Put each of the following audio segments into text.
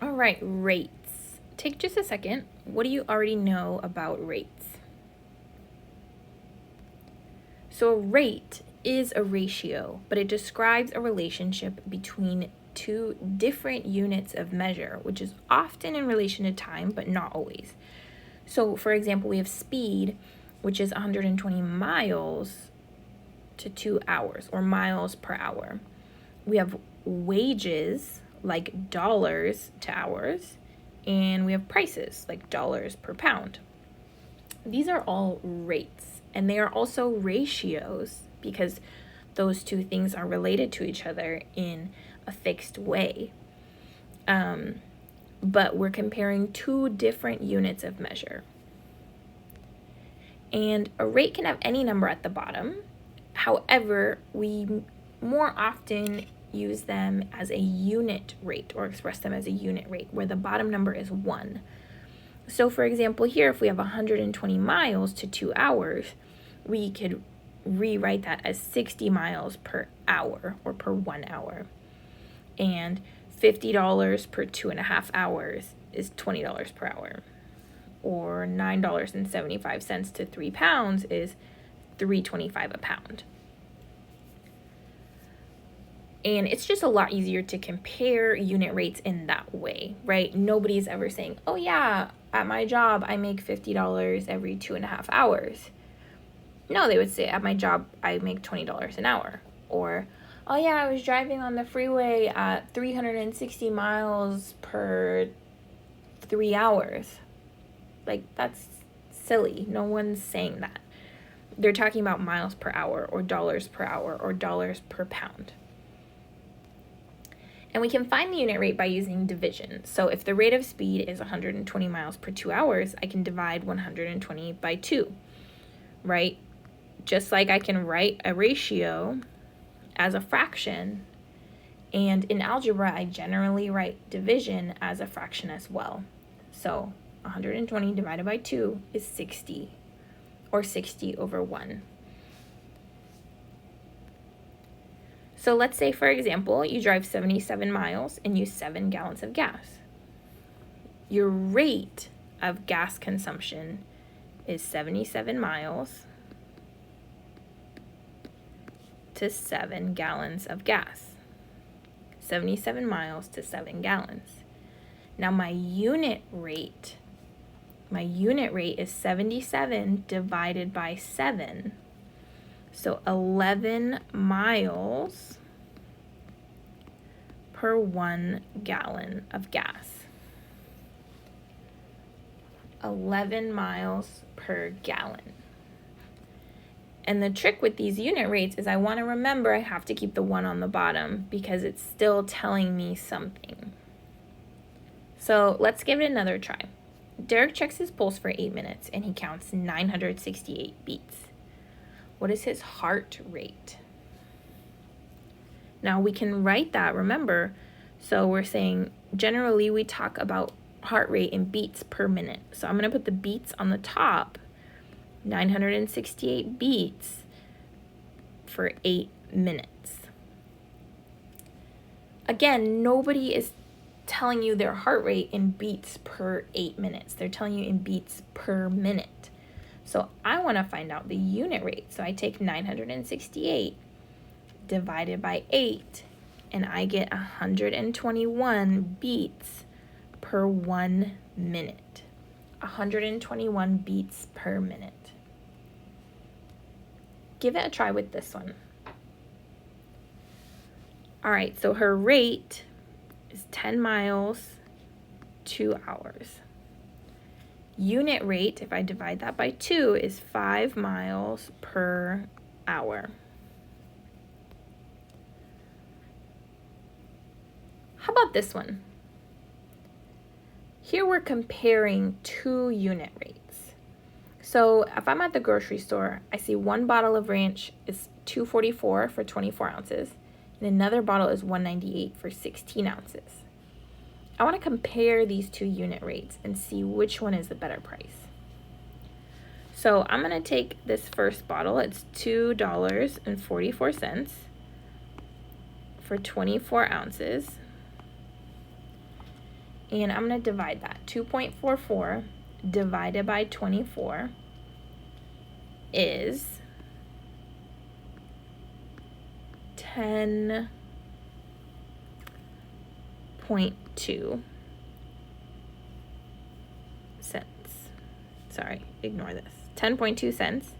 All right, rates. Take just a second. What do you already know about rates? So a rate is a ratio, but it describes a relationship between two different units of measure, which is often in relation to time, but not always. So for example, we have speed, which is 120 miles to 2 hours, or miles per hour. We have wages, like dollars to hours, and we have prices, like dollars per pound. These are all rates, and they are also ratios because those two things are related to each other in a fixed way. But we're comparing two different units of measure. And a rate can have any number at the bottom. However, we more often use them as a unit rate or express them as a unit rate where the bottom number is 1. So for example, here, if we have 120 miles to 2 hours, we could rewrite that as 60 miles per hour or per 1 hour. And $50 per 2.5 hours is $20 per hour. Or $9.75 to 3 pounds is $3.25 a pound. And it's just a lot easier to compare unit rates in that way, right? Nobody's ever saying, oh yeah, at my job, I make $50 every 2.5 hours. No, they would say, at my job, I make $20 an hour. Or, oh yeah, I was driving on the freeway at 360 miles per 3 hours. Like, that's silly. No one's saying that. They're talking about miles per hour or dollars per hour or dollars per pound. And we can find the unit rate by using division. So if the rate of speed is 120 miles per 2 hours, I can divide 120 by 2, right? Just like I can write a ratio as a fraction. And in algebra, I generally write division as a fraction as well. So 120 divided by 2 is 60, or 60 over 1. So let's say, for example, you drive 77 miles and use 7 gallons of gas. Your rate of gas consumption is 77 miles to 7 gallons of gas. 77 miles to 7 gallons. Now my unit rate is 77 divided by 7. So 11 miles per 1 gallon of gas. 11 miles per gallon. And the trick with these unit rates is I want to remember I have to keep the 1 on the bottom because it's still telling me something. So let's give it another try. Derek checks his pulse for 8 minutes and he counts 968 beats. What is his heart rate? Now we can write that, remember, so we're saying generally we talk about heart rate in beats per minute. So I'm going to put the beats on the top, 968 beats for 8 minutes. Again, nobody is telling you their heart rate in beats per 8 minutes. They're telling you in beats per minute. So I want to find out the unit rate. So I take 968 divided by 8, and I get 121 beats per 1 minute. 121 beats per minute. Give it a try with this one. All right, so her rate is 10 miles, 2 hours. Unit rate, if I divide that by 2, is 5 miles per hour. How about this one? Here we're comparing 2 unit rates. So if I'm at the grocery store, I see one bottle of ranch is $2.44 for 24 ounces, and another bottle is $1.98 for 16 ounces. I want to compare these 2 unit rates and see which one is the better price. So I'm going to take this first bottle. It's $2.44 for 24 ounces. and I'm going to divide that. 2.44 divided by 24 is 10.2 cents. Sorry, ignore this. 10.2 cents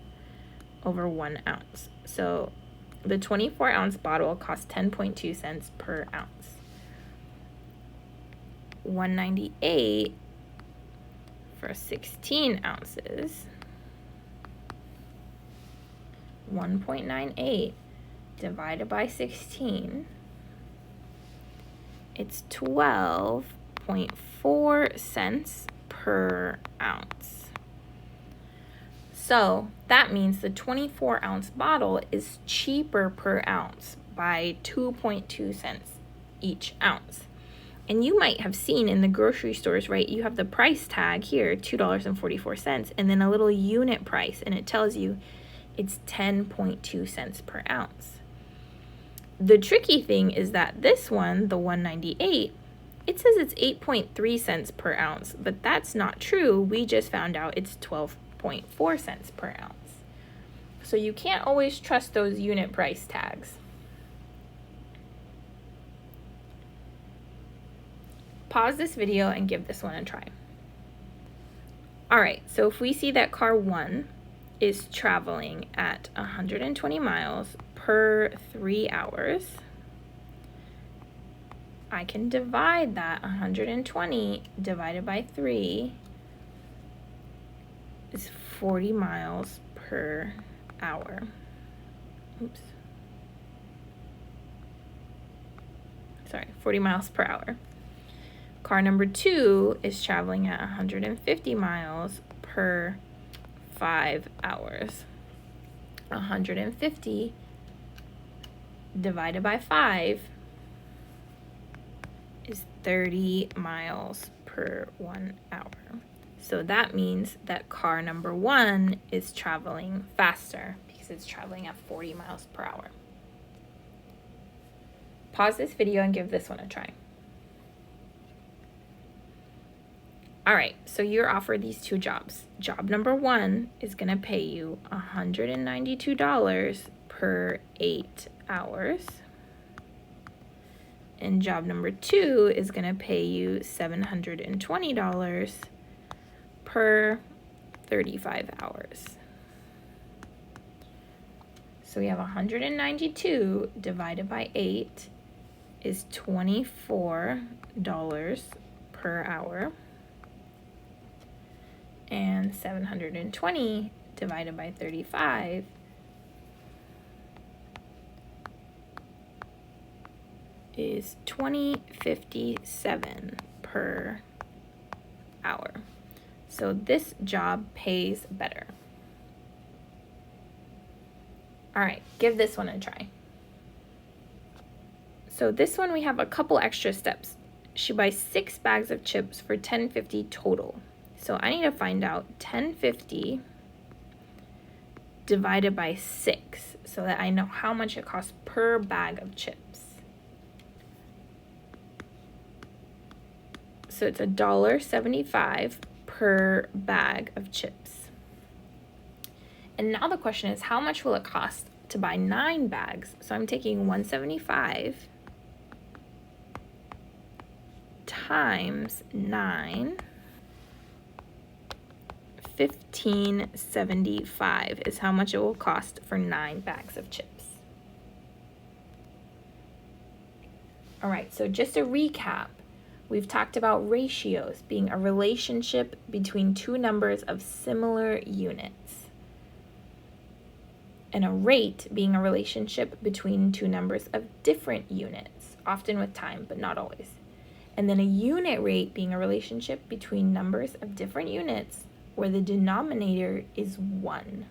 over 1 ounce. So the 24-ounce bottle costs 10.2 cents per ounce. 198 for 16 ounces. 1.98 divided by 16. It's 12.4 cents per ounce. So that means the 24-ounce bottle is cheaper per ounce by 2.2 cents each ounce. And you might have seen in the grocery stores, right, you have the price tag here, $2.44, and then a little unit price, and it tells you it's 10.2 cents per ounce. The tricky thing is that this one, the 198, it says it's 8.3 cents per ounce, but that's not true. We just found out it's 12.4 cents per ounce. So you can't always trust those unit price tags. Pause this video and give this one a try. All right, so if we see that car 1 is traveling at 120 miles per 3 hours, I can divide that 120 divided by 3 is 40 miles per hour. Oops. Sorry, 40 miles per hour. Car number 2 is traveling at 150 miles per 5 hours. 150 divided by 5 is 30 miles per 1 hour. So that means that car number 1 is traveling faster because it's traveling at 40 miles per hour. Pause this video and give this one a try. All right, so you're offered these 2 jobs. Job number 1 is going to pay you $192 per 8 hours. And job number 2 is going to pay you $720 per 35 hours. So we have 192 divided by 8 is $24 per hour. And 720 divided by 35 is $20.57 per hour. So this job pays better. All right, give this one a try. So this one we have a couple extra steps. She buys 6 bags of chips for $10.50 total. So I need to find out $10.50 divided by 6 so that I know how much it costs per bag of chips. So it's $1.75 per bag of chips. And now the question is, how much will it cost to buy 9 bags? So I'm taking $1.75 times 9. $15.75 is how much it will cost for 9 bags of chips. All right, so just a recap, we've talked about ratios being a relationship between 2 numbers of similar units, and a rate being a relationship between 2 numbers of different units, often with time, but not always. And then a unit rate being a relationship between numbers of different units where the denominator is 1.